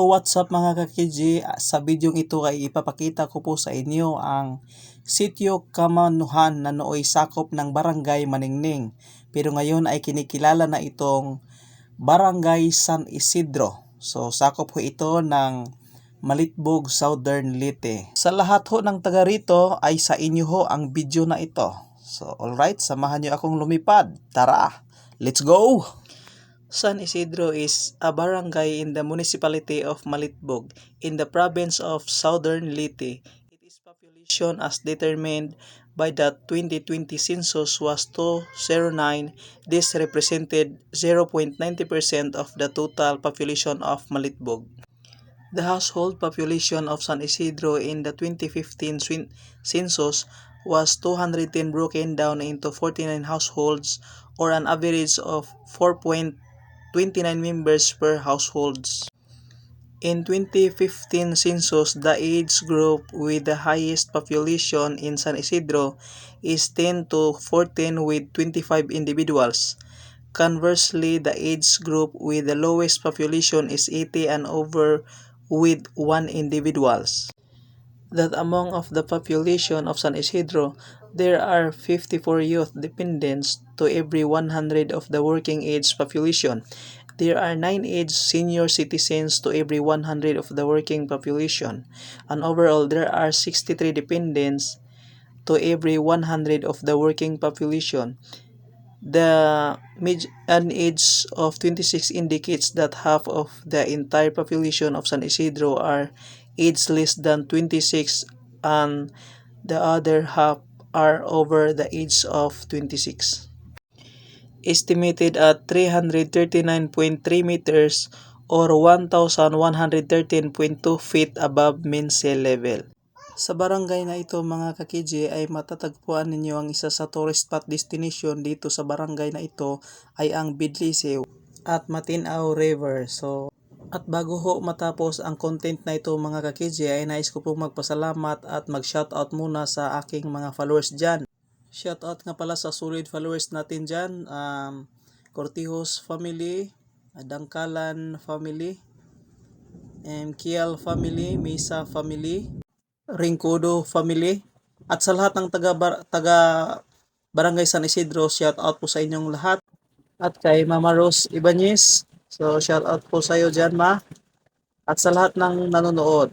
What's up mga ka-KG? Sa video ito ay ipapakita ko po sa inyo ang Sitio Kamanuhan na nooy sakop ng Barangay Maningning. Pero ngayon ay kinikilala na itong Barangay San Isidro. So sakop ho ito ng Malitbog, Southern Leyte. Sa lahat ho ng taga rito ay sa inyo ho ang video na ito. So alright, samahan nyo akong lumipad. Tara, let's go! San Isidro is a barangay in the municipality of Malitbog in the province of Southern Leyte. Its population as determined by the 2020 census was 209. This represented 0.90% of the total population of Malitbog. The household population of San Isidro in the 2015 census was 210, broken down into 49 households or an average of 4.29 members per households. In 2015 census, the age group with the highest population in San Isidro is 10 to 14 with 25 individuals. Conversely, the age group with the lowest population is 80 and over with 1 individuals. That among of the population of San Isidro, there are 54 youth dependents to every 100 of the working age population. There are 9 age senior citizens to every 100 of the working population. And overall, there are 63 dependents to every 100 of the working population. The median age of 26 indicates that half of the entire population of San Isidro are aged less than 26 and the other half are over the age of 26. Estimated at 339.3 meters or 1,113.2 feet above mean sea level. Sa barangay na ito mga ka-KG ay matatagpuan ninyo ang isa sa tourist spot destination dito sa barangay na ito ay ang Bidlisiw at Matinaw River. At bago ho matapos ang content na ito mga ka-KG ay nais ko pong magpasalamat at mag-shoutout muna sa aking mga followers dyan. Shoutout nga pala sa solid followers natin dyan, Cortijos family, Dangkalan family, Kiel family, Misa family, Ringkodo family, at sa lahat ng taga Barangay San Isidro, shoutout po sa inyong lahat. At kay Mama Rose Ibanez, so shout out po sa iyo dyan ma. At sa lahat ng nanonood.